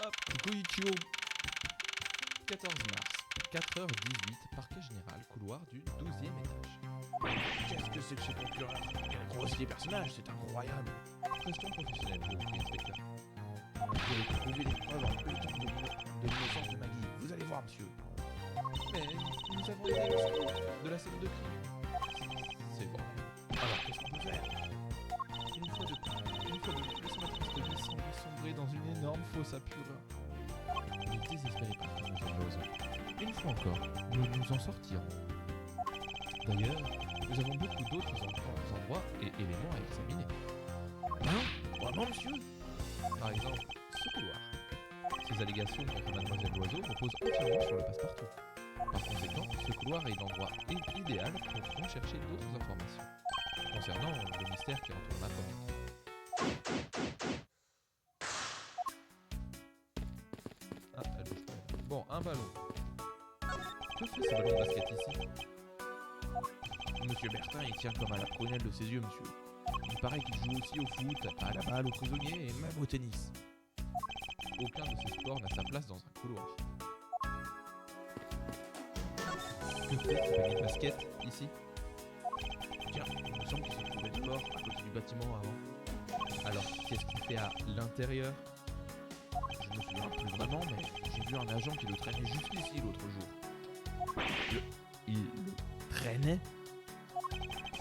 Hop, Goichio. 14 mars, 4h18, parquet général, couloir du 12e étage. Qu'est-ce que c'est que ce procureur? Quel grossier personnage, c'est incroyable. Restons professionnels, je vous prie, inspecteur. Vous allez trouver les preuves en peu de temps de l'innocence de Maggie. Vous allez voir, monsieur. Mais nous avons été au secours de la scène de crime. C'est vrai. Alors, qu'est-ce qu'on peut faire? Une fois de plus, ma triste vie semble sombrer dans une énorme fosse à pureur. Ne désespérez pas, mademoiselle Loiseau. Une fois encore, nous nous en sortirons. D'ailleurs, nous avons beaucoup d'autres endroits et éléments à examiner. Hein? Vraiment, monsieur? Par exemple, ce couloir. Ces allégations contre mademoiselle Loiseau reposent entièrement sur le passe-partout. Par conséquent, ce couloir est l'endroit idéal pour rechercher d'autres informations concernant le mystère qui entoure ma pomme. Ah, elle bouge pas. Bon, un ballon. Que fait ce ballon de basket ici? Monsieur Bertin, il tient comme à la prunelle de ses yeux, monsieur. Il paraît qu'il joue aussi au foot, à la balle, au prisonnier et même au tennis. Aucun de ces sports n'a sa place dans un couloir. Que fait ce panier de basket ici? Tiens, il me semble qu'il se trouvait dehors, à côté du bâtiment avant. Alors, qu'est-ce qu'il fait à l'intérieur? Je me souviens plus vraiment, mais j'ai vu un agent qui le traînait jusqu'ici l'autre jour. Il le traînait?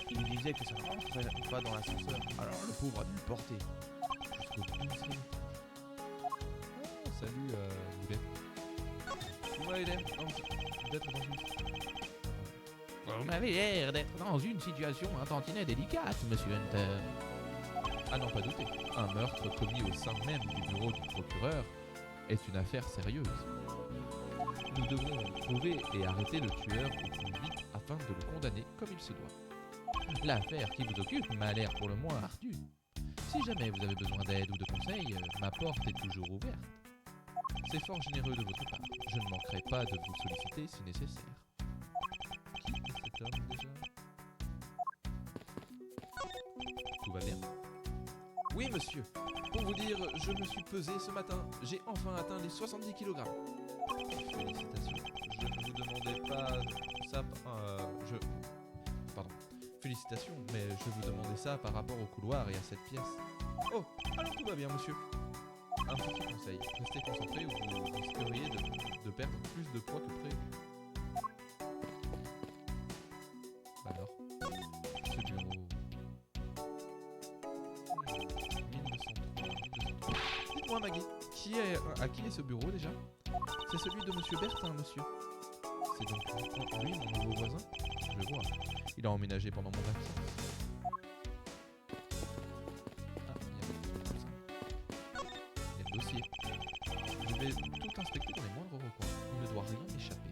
Il disait que ça ne rentrait pas dans l'ascenseur, alors le pauvre a dû le porter. Jusqu'au 12e. Ah, salut, Boulet. Comment il est d'être dans une... Vous m'avez l'air d'être dans une situation un tantinet délicate, monsieur Hunter. Ah non, pas douter. Un meurtre commis au sein même du bureau du procureur est une affaire sérieuse. Nous devons trouver et arrêter le tueur au plus vite afin de le condamner comme il se doit. L'affaire qui vous occupe m'a l'air pour le moins ardue. Si jamais vous avez besoin d'aide ou de conseils, ma porte est toujours ouverte. C'est fort généreux de votre part. Je ne manquerai pas de vous solliciter si nécessaire. Qui est cet homme déjà? Tout va bien? Oui, monsieur. Pour vous dire, je me suis pesé ce matin. J'ai enfin atteint les 70 kg. Félicitations. Je ne vous demandais pas ça... Pardon. Félicitations, mais je vous demandais ça par rapport au couloir et à cette pièce. Oh, alors tout va bien, monsieur. Un petit conseil, restez concentré ou vous risqueriez de perdre plus de poids que prévu. Alors, ce bureau... 1203. Dites-moi, Maggie, à qui est ce bureau déjà? C'est celui de monsieur Bertin, monsieur. C'est donc lui, mon nouveau voisin? Je vois. Il a emménagé pendant mon absence. Ah, il y a le dossier. Je vais tout inspecter dans les moindres recoins. Il ne doit rien m'échapper.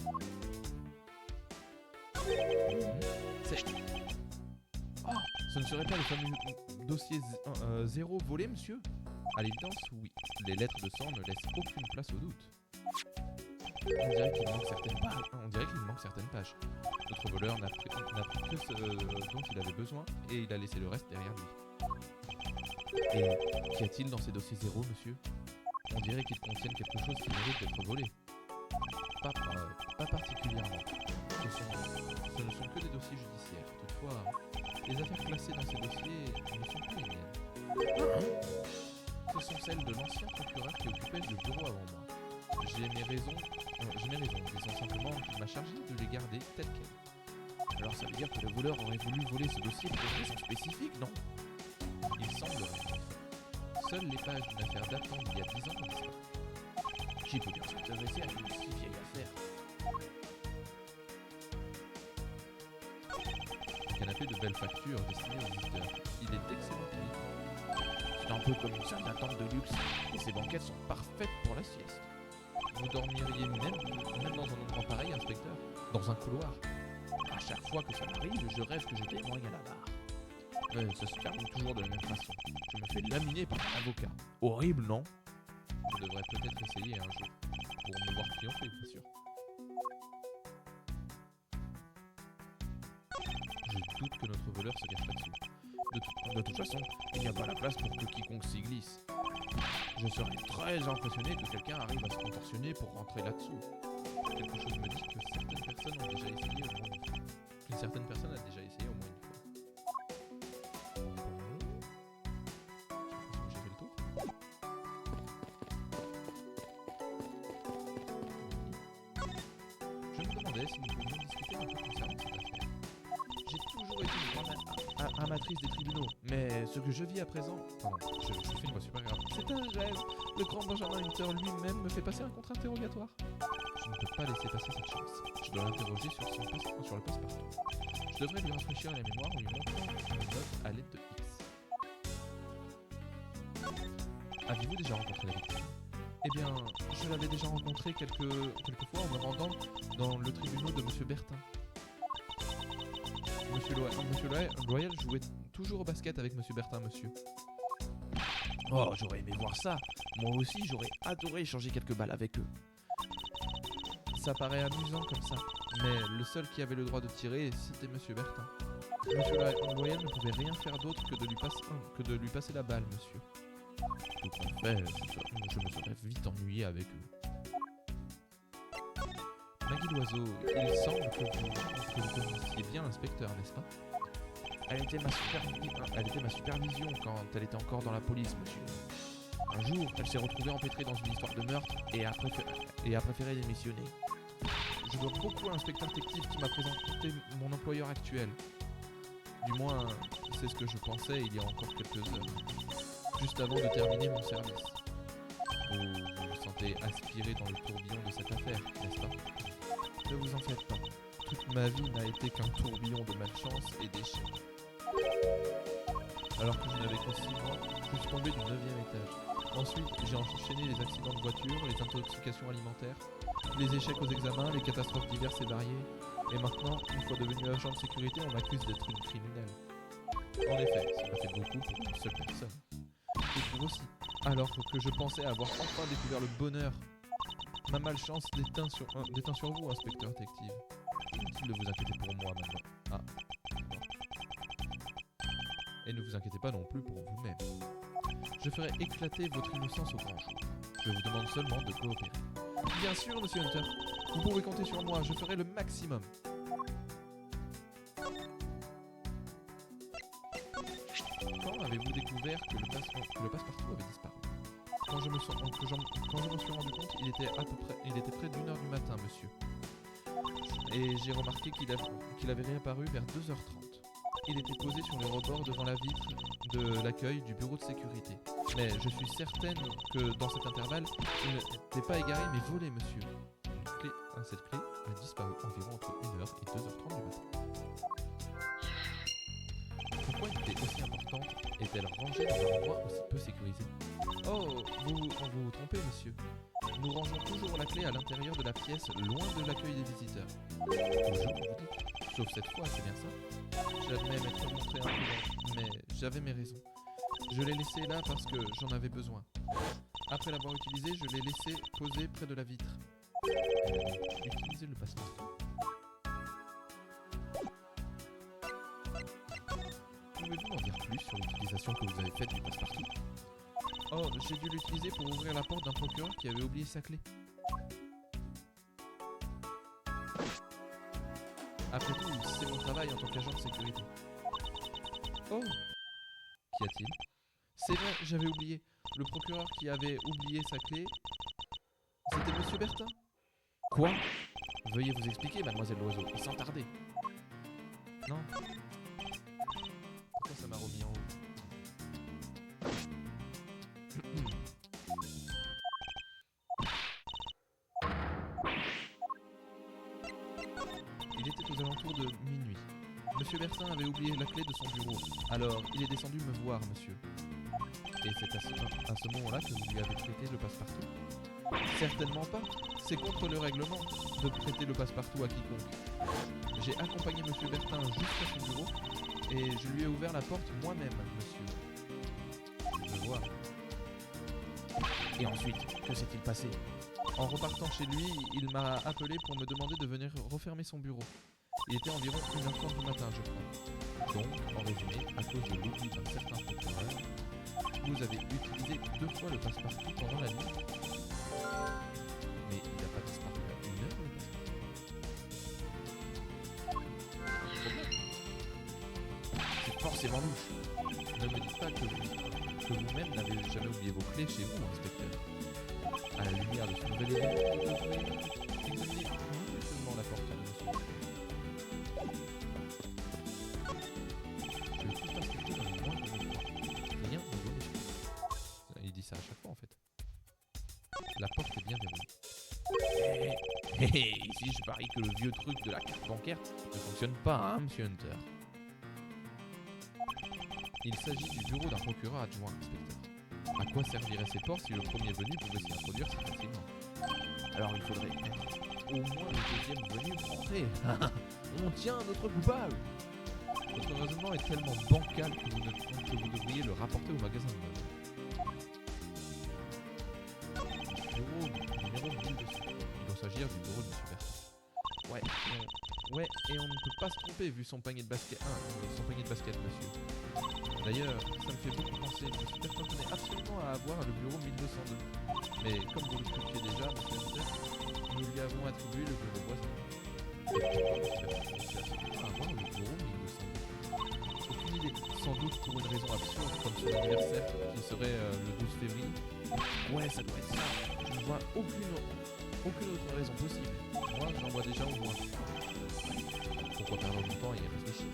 C'est... Oh, ce ne serait pas le fameux dossier 0 volé, monsieur? À l'évidence, oui. Les lettres de sang ne laissent aucune place au doute. On dirait qu'il manque certaines pages. Notre voleur n'a pris que ce dont il avait besoin et il a laissé le reste derrière lui. Et qu'y a-t-il dans ces dossiers 0, monsieur? On dirait qu'ils contiennent quelque chose qui mérite d'être volé. Pas particulièrement. Ce ne sont que des dossiers judiciaires. Toutefois, les affaires classées dans ces dossiers ne sont pas les miennes. Ce sont celles de l'ancien procureur qui occupait le bureau avant moi. J'ai mes raisons, disons simplement qu'il m'a chargé de les garder telles quelles. Alors ça veut dire que le voleur aurait voulu voler ce dossier pour une raison spécifique, non? Il semblerait. Seules les pages d'une affaire datant d'il y a 10 ans ont disparu. Qui peut bien s'intéresser à une si vieille affaire? Un canapé de belle facture destiné aux visiteurs. Il est d'excellente qualité. C'est un peu comme une salle d'attente de luxe, et ces banquettes sont parfaites pour la sieste. Vous dormiriez même dans un endroit pareil, inspecteur? Dans un couloir? À chaque fois que ça m'arrive, je rêve que je témoigne à la barre. Mais ça se termine toujours de la même façon. Je me fais laminer par un avocat. Horrible, non? Je devrais peut-être essayer un jour. Pour me voir triompher, bien sûr. Je doute que notre voleur se cache là-dessous. De toute façon, il n'y a pas la place pour que quiconque s'y glisse. Je serais très impressionné que quelqu'un arrive à se contorsionner pour rentrer là-dessous. Quelque chose me dit que certaines personnes ont déjà essayé au moins une fois. Qu'une certaine personne a déjà essayé au moins une fois. J'ai fait le tour. Je me demandais si nous pouvions discuter un peu concernant cette affaire. J'ai toujours été une grande amatrice des tribunaux, mais ce que je vis à présent... Pardon, je fais une voix super grave. C'est un rêve. Le grand Benjamin Hunter lui-même me fait passer un contre-interrogatoire. Je ne peux pas laisser passer cette chance. Je dois l'interroger sur le passe-partout. Je devrais lui rafraîchir la mémoire en lui montrant une note à l'aide de X. Aviez-vous déjà rencontré la victime? Eh bien, je l'avais déjà rencontré quelques fois en me rendant dans le tribunal de Monsieur Bertin. Monsieur Loyal jouait toujours au basket avec Monsieur Bertin, monsieur. Oh, j'aurais aimé voir ça. Moi aussi, j'aurais adoré échanger quelques balles avec eux. Ça paraît amusant comme ça, mais le seul qui avait le droit de tirer, c'était Monsieur Bertin. Monsieur Loyal ne pouvait rien faire d'autre que de lui passer la balle, monsieur. Tout en fait, je me serais vite ennuyé avec eux. Maggie Loiseau, il semble que vous connaissiez bien l'inspecteur, n'est-ce pas? Elle était ma supervision quand elle était encore dans la police, monsieur. Un jour, elle s'est retrouvée empêtrée dans une histoire de meurtre et a préféré démissionner. Je dois beaucoup à l'inspecteur détective qui m'a présenté mon employeur actuel. Du moins, c'est ce que je pensais il y a encore quelques heures, juste avant de terminer mon service. Vous vous sentez aspiré dans le tourbillon de cette affaire, n'est-ce pas? Ne vous en faites pas. Toute ma vie n'a été qu'un tourbillon de malchance et d'échecs. Alors que je n'avais que 6 mois, je suis tombé du 9e étage. Ensuite, j'ai enchaîné les accidents de voiture, les intoxications alimentaires, les échecs aux examens, les catastrophes diverses et variées. Et maintenant, une fois devenu agent de sécurité, on m'accuse d'être une criminelle. En effet, ça m'a fait beaucoup pour une seule personne. Et pour aussi, alors que je pensais avoir enfin découvert le bonheur, ma malchance déteint sur vous, inspecteur détective. Inutile de vous inquiéter pour moi maintenant. Ah. Et ne vous inquiétez pas non plus pour vous-même. Je ferai éclater votre innocence au grand jour. Je vous demande seulement de coopérer. Bien sûr, monsieur Hunter. Vous pouvez compter sur moi, je ferai le maximum. Quand avez-vous découvert que le passe-partout avait disparu? Quand je me suis rendu compte, il était près d'1h du matin, monsieur. Et j'ai remarqué qu'il avait réapparu vers 2h30. Il était posé sur le rebord devant la vitre de l'accueil du bureau de sécurité. Mais je suis certaine que dans cet intervalle, il n'était pas égaré mais volé, monsieur. Cette clé a disparu environ entre 1h et 2h30 du matin. Pourquoi une clé aussi importante est-elle rangée dans un endroit aussi peu sécurisé? Oh, vous trompez, monsieur. Nous rangeons toujours la clé à l'intérieur de la pièce, loin de l'accueil des visiteurs. Toujours, vous dites? Sauf cette fois, c'est bien ça? J'admets m'être montré imprudent, mais j'avais mes raisons. Je l'ai laissé là parce que j'en avais besoin. Après l'avoir utilisé, je l'ai laissé poser près de la vitre. Utilisez le passe-partout. Pouvez-vous m'en dire plus sur l'utilisation que vous avez faite du passe-partout? Oh, j'ai dû l'utiliser pour ouvrir la porte d'un procureur qui avait oublié sa clé. Après tout, c'est mon travail en tant qu'agent de sécurité. Oh! Qu'y a-t-il? C'est vrai, j'avais oublié. Le procureur qui avait oublié sa clé, c'était Monsieur Bertin. Quoi? Veuillez vous expliquer, mademoiselle Loiseau, et sans tarder. Non. Pourquoi ça m'a remis en haut? Il était aux alentours de minuit. Monsieur Bertin avait oublié la clé de son bureau. Alors, il est descendu me voir, monsieur. Et c'est à ce moment-là que vous lui avez prêté le passe-partout? Certainement pas. C'est contre le règlement de prêter le passe-partout à quiconque. J'ai accompagné monsieur Bertin jusqu'à son bureau et je lui ai ouvert la porte moi-même, monsieur. Je vois. Et ensuite, que s'est-il passé? En repartant chez lui, il m'a appelé pour me demander de venir refermer son bureau. Il était environ 1h30 du matin, je crois. Donc, en résumé, à cause de l'oubli d'un certain procureur, Vous avez utilisé 2 fois le passe-partout pendant la nuit. Mais il n'a pas disparu à 1 heure, le passe-partout. C'est forcément louche. Ne me dites pas que vous-même n'avez jamais oublié vos clés chez vous, inspecteur. À la lumière de ce nouvel événement, vous devrez examiner minutieusement la porte de monsieur. Je vais tout inspecter dans le moindre endroit. Rien ne vaut monsieur. Il dit ça à chaque fois en fait. La porte est bien verrouillée. Ici je parie que le vieux truc de la carte bancaire ne fonctionne pas, hein, monsieur Hunter. Il s'agit du bureau d'un procureur adjoint, inspecteur. À quoi serviraient ces portes si le premier venu pouvait s'y introduire si facilement? Alors il faudrait être au moins le deuxième venu pour entrer. On tient notre coupable. Votre raisonnement est tellement bancal que vous devriez le rapporter au magasin de meubles. Bureau numéro 1200. Il doit s'agir du bureau de M. Bertrand. Ouais, et on ne peut pas se tromper vu son panier de basket. Son panier de basket, monsieur. D'ailleurs, ça me fait beaucoup penser. M. Bertrand tenait absolument à avoir le bureau 1202. Mais comme vous le expliquiez déjà, M. Hunter, nous lui avons attribué le bureau voisin. Et pourquoi M. Bertrand cherche absolument à avoir le bureau 1202? Aucune idée. Sans doute pour une raison absurde comme son anniversaire qui serait le 12 février. Ouais, ça doit être ça. Je ne vois aucune autre raison possible. Moi, j'en vois déjà au moins. Pourquoi perdre mon temps et y réfléchir?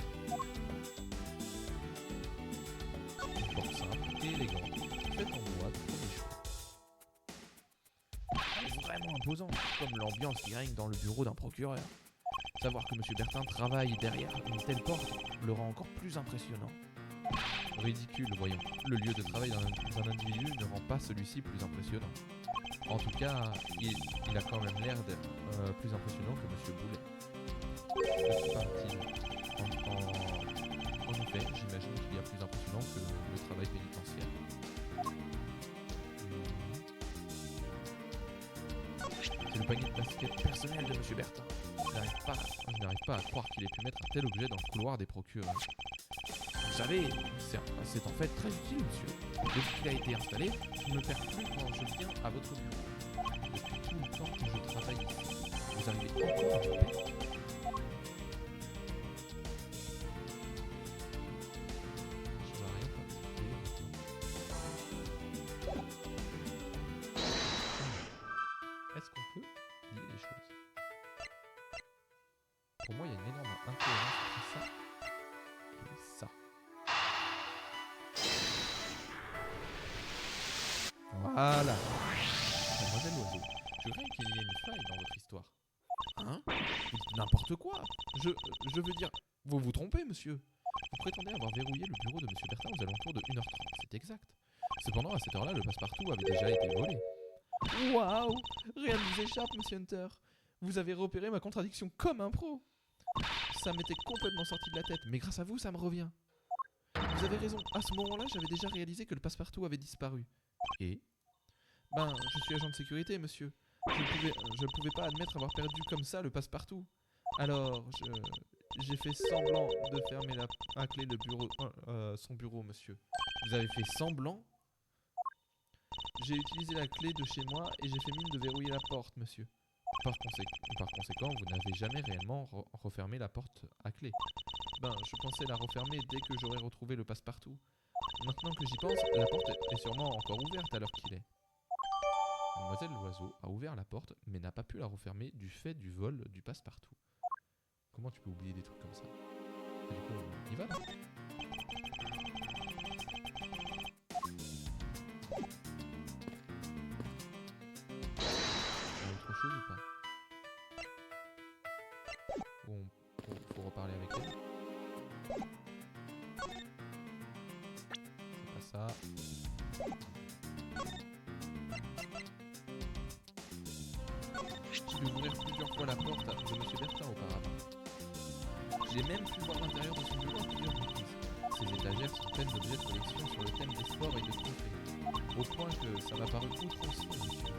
Une porte simple et élégante, faite en bois de premier choix. Elle est vraiment imposante, comme l'ambiance qui règne dans le bureau d'un procureur. Savoir que M. Bertin travaille derrière une telle porte le rend encore plus impressionnant. Ridicule, voyons. Le lieu de travail d'un individu ne rend pas celui-ci plus impressionnant. En tout cas, il a quand même l'air d'être plus impressionnant que M. Boulet. De qui parle-t-il? En effet, j'imagine qu'il y a plus impressionnant que le travail pénitentiaire. C'est le panier de basket personnel de M. Bertin. Je n'arrive pas à croire qu'il ait pu mettre un tel objet dans le couloir des procureurs. Vous savez, c'est en fait très utile, monsieur. Depuis qu'il a été installé, je ne me perds plus quand je viens à votre bureau. Depuis tout le temps que je travaille ici, vous arrivez encore à vous perdre. Je vois rien particulier maintenant. Est-ce qu'on peut lier les choses? Pour moi, il y a une énorme incohérence entre ça et ça. Voilà. Mademoiselle Loiseau, je crains qu'il y ait une faille dans votre histoire. Hein? Vous dites n'importe quoi. Je veux dire, vous vous trompez, monsieur. Vous prétendez avoir verrouillé le bureau de M. Bertin aux alentours de 1h30, c'est exact. Cependant, à cette heure-là, le passe-partout avait déjà été volé. Waouh! Rien ne vous échappe, monsieur Hunter. Vous avez repéré ma contradiction comme un pro. Ça m'était complètement sorti de la tête, mais grâce à vous, ça me revient. Vous avez raison, à ce moment-là, j'avais déjà réalisé que le passe-partout avait disparu. Et? Ben, je suis agent de sécurité, monsieur. Je ne pouvais pas admettre avoir perdu comme ça le passe-partout. Alors, j'ai fait semblant de fermer à clé le bureau, son bureau, monsieur. Vous avez fait semblant? J'ai utilisé la clé de chez moi et j'ai fait mine de verrouiller la porte, monsieur. Par conséquent, vous n'avez jamais réellement refermé la porte à clé. Ben, je pensais la refermer dès que j'aurais retrouvé le passe-partout. Maintenant que j'y pense, la porte est sûrement encore ouverte à l'heure qu'il est. Mademoiselle Loiseau a ouvert la porte, mais n'a pas pu la refermer du fait du vol du passe-partout. Comment tu peux oublier des trucs comme ça? Et du coup, on y va, non? Autre chose ou pas? Bon, faut reparler avec elle. C'est pas ça. J'ai dû ouvrir plusieurs fois la porte de M. Bertin auparavant. J'ai même pu voir l'intérieur de son bureau à plusieurs reprises. Ces étagères sont pleines d'objets de collection sur le thème des sports et de trophées. Au point que ça m'a paru outrancier, monsieur.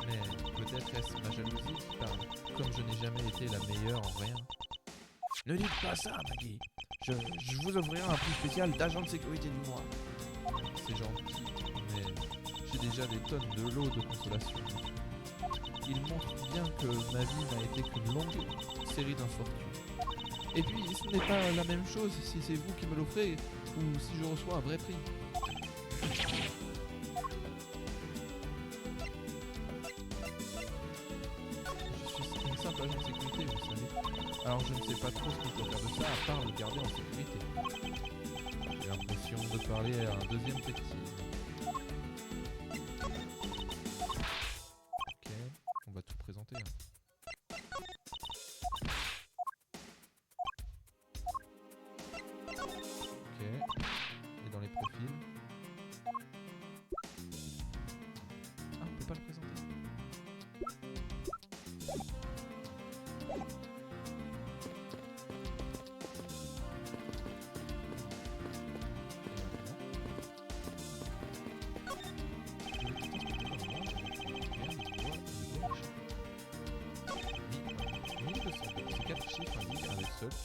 Mais peut-être est-ce ma jalousie qui parle, comme je n'ai jamais été la meilleure en rien. Ne dites pas ça, Maggie. Je vous offrirai un prix spécial d'agent de sécurité du mois. c'est gentil, mais j'ai déjà des tonnes de lots de consolation. Il montre bien que ma vie n'a été qu'une longue série d'infortunes. Et puis, ce n'est pas la même chose si c'est vous qui me l'offrez ou si je reçois un vrai prix. Je suis une simple agent de sécurité, vous savez. Alors je ne sais pas trop ce que je dois faire de ça, à part le garder en sécurité. J'ai l'impression de parler à un deuxième détective. Ok, on va tout présenter. Hein. Ok, et dans les profils. Ah, on peut pas le présenter.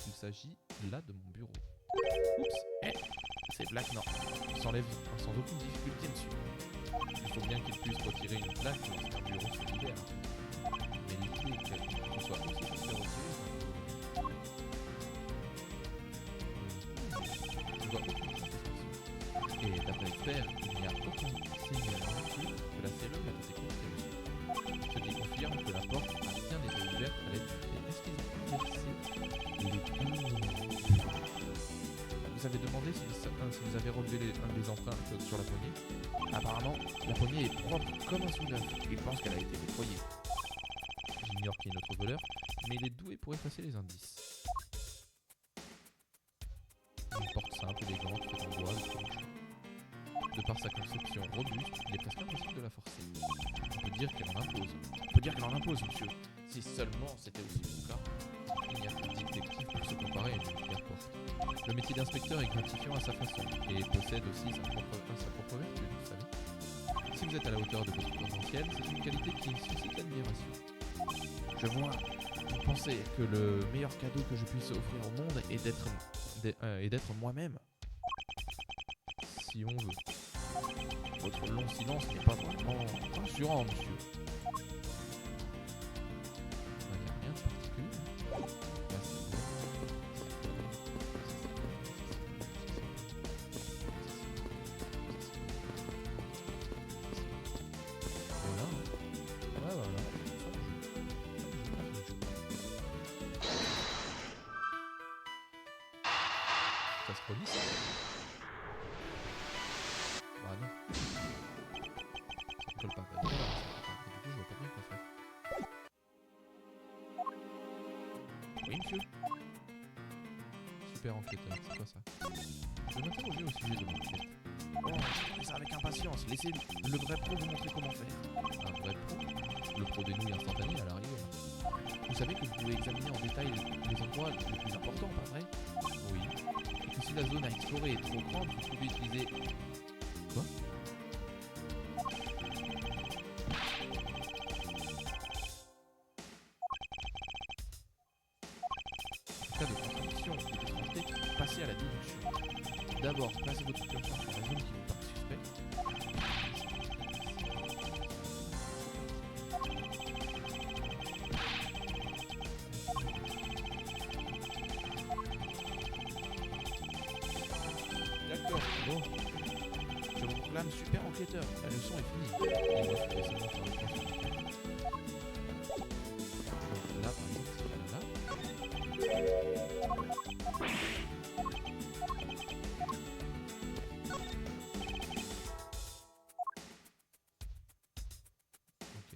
Il s'agit là de mon bureau. Oups, c'est Black Nord. S'enlève sans aucune difficulté dessus. Il faut bien qu'il puisse retirer une plaque lorsqu'un bureau se libère. Mais l'idée est qu'il soit aussi facile à retirer. Je vois aucune contestation. Et d'après l'expert, il n'y a aucun signe non-plus que la serrure a été construite. Ce qui confirme que la porte a bien été ouverte à l'aide d'une esquisse inversée. Vous avez demandé s'ils avaient relevé les empreintes sur la poignée. Apparemment, la poignée est propre comme un sous-neuf. Il pense qu'elle a été nettoyée. J'ignore qui est notre voleur, mais il est doué pour effacer les indices. Une porte simple, élégante, faite en bois, de planche. De par sa conception robuste, il est presque impossible de la forcer. On peut dire qu'elle en impose. On peut dire qu'elle en impose, monsieur. Si seulement c'était aussi le cas. Il n'y a pas de détective pour se comparer à une vulgaire porte. Le métier d'inspecteur est gratifiant à sa façon et possède aussi sa propre vertu, vous savez. Si vous êtes à la hauteur de votre potentiel, c'est une qualité qui suscite l'admiration. Je vois, vous pensez que le meilleur cadeau que je puisse offrir au monde est d'être moi-même. Si on veut. Votre long silence n'est pas vraiment rassurant, monsieur. Il n'y a rien de particulier. Ça se relie ça? Ah non. Ça ne colle pas. Du coup, je vois pas bien quoi faire. Oui, monsieur? Super enquêteur, c'est quoi ça? Je vais m'interroger au sujet de l'enquête. Oh, mais ça avec impatience. Laissez le vrai pro vous montrer comment faire. Un vrai pro? Le pro des nouilles instantanées à la rigueur. Vous savez que vous pouvez examiner en détail les endroits les plus importants, pas vrai? Oui. Et que si la zone à explorer est trop grande, vous pouvez utiliser... Quoi? En cas de contradiction ou d'étrangeté, passez à la déduction. D'abord, placez votre curseur sur la zone qui vous paraît suspecte. D'accord, bon. Je vous proclame super enquêteur. La leçon est finie. Et moi, je vais seulement faire le point sur l'enquête. Donc là, par exemple, c'est là. Ok.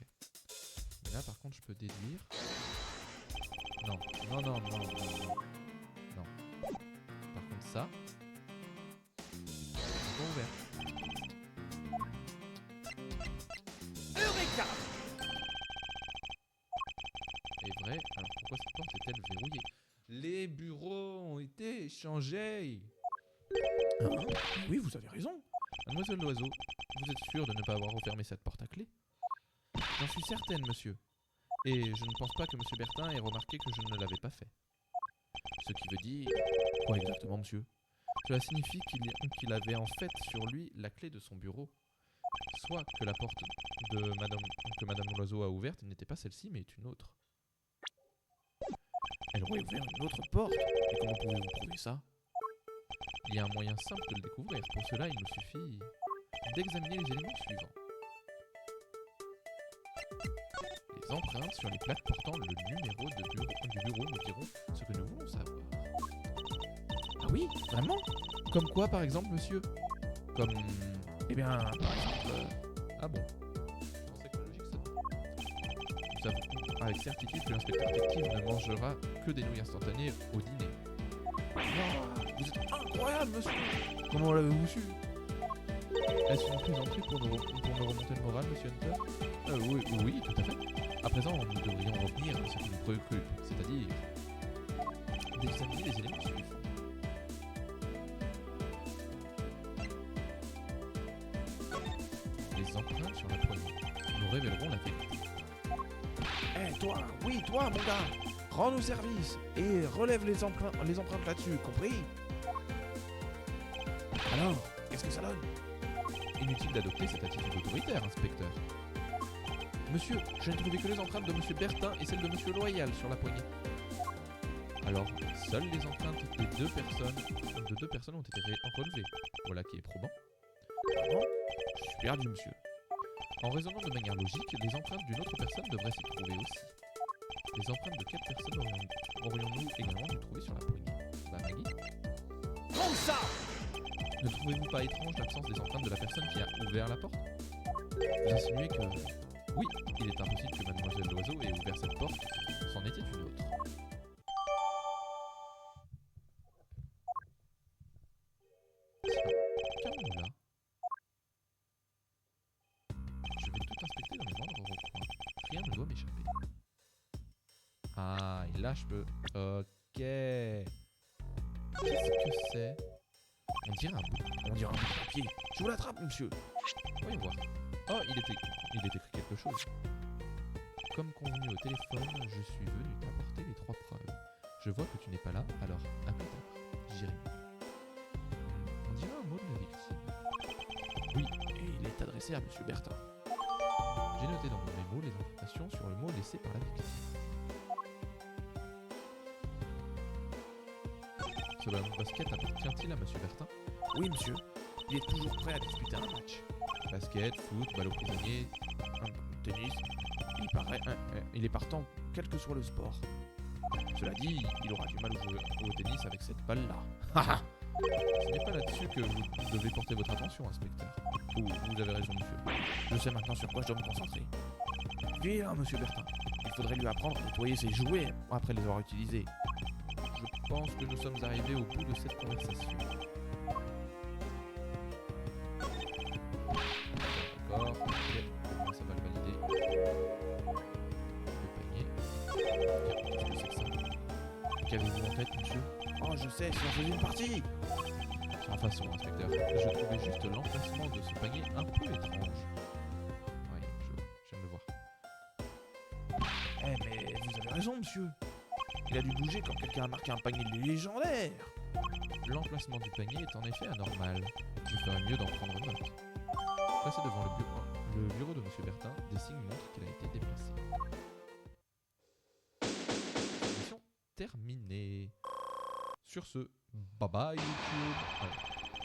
Mais là, par contre, je peux déduire. Non, non, non, non, non, non. Non. Par contre, ça. Ouvert. Eureka! Est vrai, alors pourquoi cette porte est-elle verrouillée? Les bureaux ont été échangés. Hein? Oui, vous avez raison. Mademoiselle Loiseau, vous êtes sûr de ne pas avoir refermé cette porte à clé? J'en suis certaine, monsieur. Et je ne pense pas que monsieur Bertin ait remarqué que je ne l'avais pas fait. Ce qui veut dire... Quoi exactement, monsieur? Cela signifie qu'il avait en fait sur lui la clé de son bureau. Soit que la porte que Madame Loiseau a ouverte n'était pas celle-ci, mais une autre. Elle aurait ouvert une autre porte. Et comment pouvez-vous prouver ça? Il y a un moyen simple de le découvrir. Pour cela, il nous suffit d'examiner les éléments suivants. Les empreintes sur les plaques portant le numéro du bureau nous diront ce que nous voulons savoir. Ah oui, vraiment? Comme quoi, par exemple, monsieur? Comme... Eh bien, par exemple... Ah bon? Je pensais que logique, ça. Nous savons avec certitude que l'inspecteur détective ne mangera que des nouilles instantanées au dîner. Wow, vous êtes incroyable, monsieur! Comment l'avez-vous su? Est-ce une plaisanterie pour me remonter le moral, monsieur Hunter? Oui, tout à fait. À présent, nous devrions revenir à ce qui nous préoccupe, c'est-à-dire d'examiner les éléments suivants. Les empreintes sur la poignée nous révéleront la vérité. Eh toi, oui toi mon gars, rends-nous service et relève les empreintes là-dessus, compris? Alors, qu'est-ce que ça donne? Inutile d'adopter cette attitude autoritaire, inspecteur. Monsieur, je n'ai trouvé que les empreintes de monsieur Bertin et celles de monsieur Loyal sur la poignée. Alors, seules les empreintes de deux personnes ont été relevées. Voilà qui est probant. Bon, je suis perdu, monsieur. En raisonnant de manière logique, les empreintes d'une autre personne devraient s'y trouver aussi. Les empreintes de quelle personne aurions-nous également dû trouver sur la poignée? Bah, Maggie? Comme ça! Ne trouvez-vous pas étrange l'absence des empreintes de la personne qui a ouvert la porte? Vous insinuez que... Oui, il est impossible que Mademoiselle Loiseau ait ouvert cette porte, c'en était une autre. Qu'avons-nous là? Je vais tout inspecter dans mes moindres recoins. Rien ne doit m'échapper. Ah, et là je peux... Ok. Qu'est-ce que c'est? On dirait un bout de papier. Je vous l'attrape, monsieur. Voyons voir. Oh, il est écrit quelque chose. Comme convenu au téléphone, je suis venu t'apporter les 3 preuves. Je vois que tu n'es pas là, alors à plus tard. J'irai. On dirait un mot de la victime. Oui, et il est adressé à monsieur Bertin. J'ai noté dans mon mémo les informations sur le mot laissé par la victime. Ce ballon de basket appartient-il à monsieur Bertin? Oui, monsieur. Il est toujours prêt à disputer un match. Basket, foot, ballon prisonnier, tennis. Il est partant, quel que soit le sport. Cela dit, il aura du mal au tennis avec cette balle-là. Ce n'est pas là-dessus que vous devez porter votre attention, inspecteur. Vous avez raison, monsieur. Je sais maintenant sur quoi je dois me concentrer. Viens, monsieur Bertin. Il faudrait lui apprendre à nettoyer ses jouets après les avoir utilisés. Je pense que nous sommes arrivés au bout de cette conversation. D'accord, ok, comment ça va le valider? Le panier. Qu'est-ce que c'est que ça? Qu'avez-vous en tête, monsieur? Oh, je sais, si on faisait une partie! Sans façon, inspecteur. Je trouvais juste l'emplacement de ce panier un peu étrange. Oui, je viens de le voir. Eh, mais vous avez raison, monsieur. Il a dû bouger quand quelqu'un a marqué un panier légendaire. L'emplacement du panier est en effet anormal. Je ferais mieux d'en prendre note. Passé devant le bureau de monsieur Bertin, des signes montrent qu'il a été déplacé. Mission terminée. Sur ce, bye bye YouTube. Allez,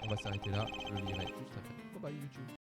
on va s'arrêter là, je le lirai juste après. Bye bye YouTube.